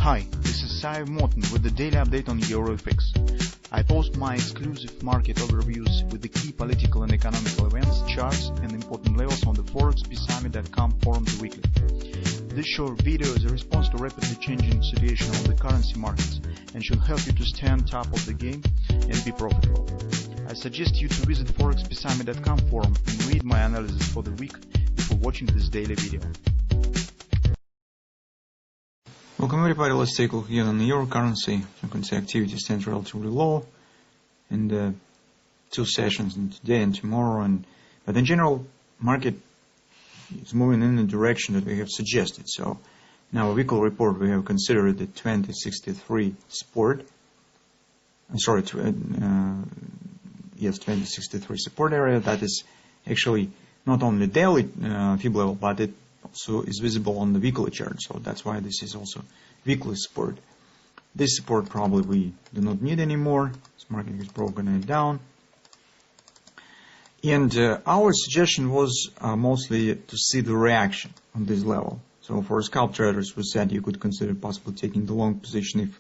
Hi, this is Sive Morten with the daily update on EuroFX. I post my exclusive market overviews with the key political and economical events, charts and important levels on the ForexPeaceArmy.com forums weekly. This short video is a response to rapidly changing situation on the currency markets and should help you to stay on top of the game and be profitable. I suggest you to visit ForexPeaceArmy.com forum and read my analysis for the week before watching this daily video. Welcome everybody, let's take a look again on the euro currency. You can see activity stands relatively low in the two sessions, and today and tomorrow, but in general market is moving in the direction that we have suggested. So in our weekly report we have considered the 2063 support, 2063 support area. That is actually not only daily fib level, but it also is visible on the weekly chart, so that's why this is also weekly support. This support probably we do not need anymore. This market has broken it down, and our suggestion was mostly to see the reaction on this level. So for scalp traders, we said you could consider possibly taking the long position if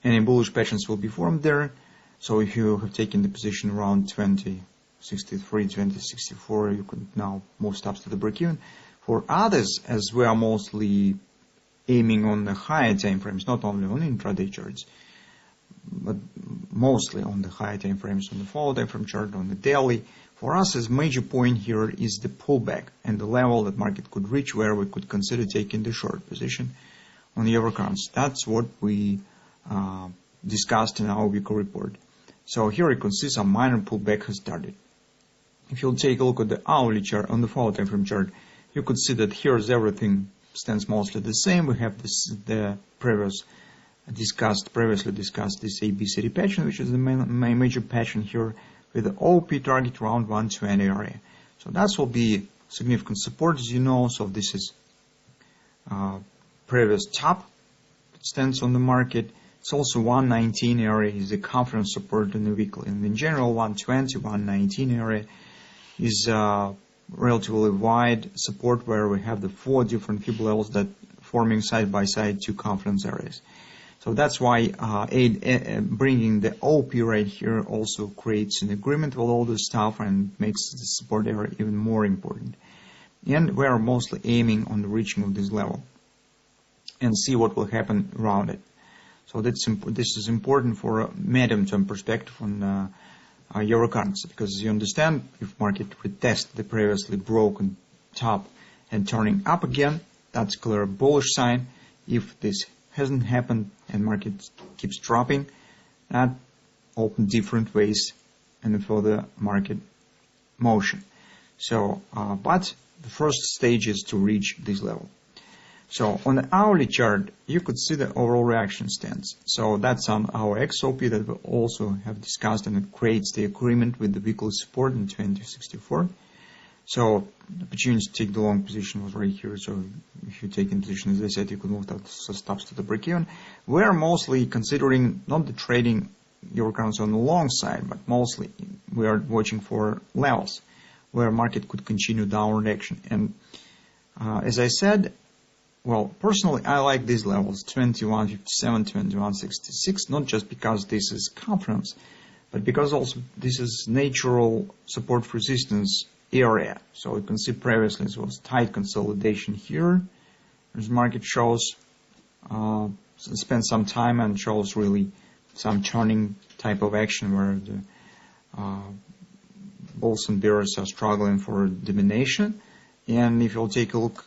any bullish patterns will be formed there. So if you have taken the position around 2063, 2064, you could now move stops to the break-even. For others, as we are mostly aiming on the higher time frames, not only on intraday charts, but mostly on the higher time frames, on the follow time frame chart, on the daily. For us, as major point here is the pullback and the level that market could reach where we could consider taking the short position on the euro currency. That's what we discussed in our weekly report. So here you can see some minor pullback has started. If you'll take a look at the hourly chart on the follow time frame chart, you could see that here's everything stands mostly the same. We have the previously discussed this ABCD pattern, which is the main major pattern here, with the OP target around 120 area. So that will be significant support, as you know. So this is previous top that stands on the market. It's also 119 area is the confidence support in the weekly, and in general 120, 119 area is relatively wide support where we have the four different fib levels that forming side by side two confidence areas. So that's why bringing the OP right here also creates an agreement with all this stuff and makes the support area even more important. And we are mostly aiming on the reaching of this level and see what will happen around it. So this is important for a medium-term perspective on euro currency, because as you understand, if market retests the previously broken top and turning up again, that's a clear bullish sign. If this hasn't happened and market keeps dropping, that opens different ways in the further market motion. So but the first stage is to reach this level. So on the hourly chart, you could see the overall reaction stance. So that's on our XOP that we also have discussed, and it creates the agreement with the weekly support in 2064. So the opportunity to take the long position was right here. So if you take in position, as I said, you could move that stops to the break-even. We are mostly considering not the trading euro currency on the long side, but mostly we are watching for levels where market could continue downward action. And as I said, well, personally, I like these levels, 2157, 2166, not just because this is confidence, but because also this is natural support resistance area. So you can see previously it was tight consolidation here, as market shows, spend some time and shows really some turning type of action where the bulls and bears are struggling for domination. And if you'll take a look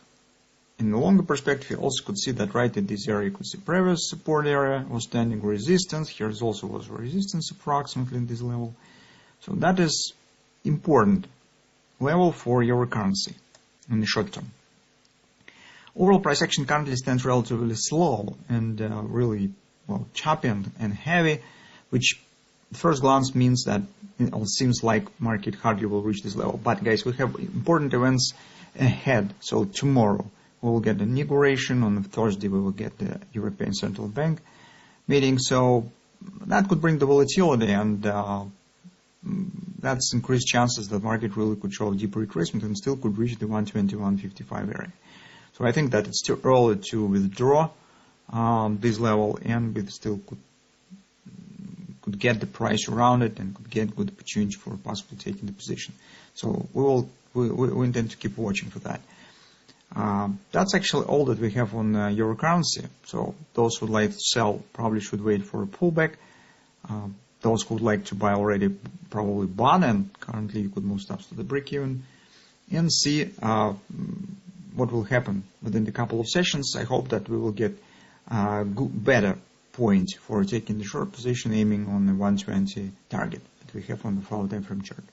in the longer perspective, you also could see that right at this area, you could see previous support area was standing resistance. Here also was resistance approximately in this level. So that is important level for euro currency in the short term. Overall price action currently stands relatively slow and really choppy and heavy, which at first glance means that it all seems like market hardly will reach this level. But guys, we have important events ahead. So tomorrow we will get the inauguration. On Thursday we will get the European Central Bank meeting. So that could bring the volatility, and that's increased chances that market really could show deeper retracement and still could reach the 120, 155 area. So I think that it's too early to withdraw this level, and we still could get the price around it and could get good opportunity for possibly taking the position. So we intend to keep watching for that. That's actually all that we have on euro currency. So those who would like to sell probably should wait for a pullback. Those who would like to buy already probably bought, and currently you could move stops to the break even and see what will happen within the couple of sessions. I hope that we will get a better point for taking the short position, aiming on the 120 target that we have on the 4-hour time frame chart.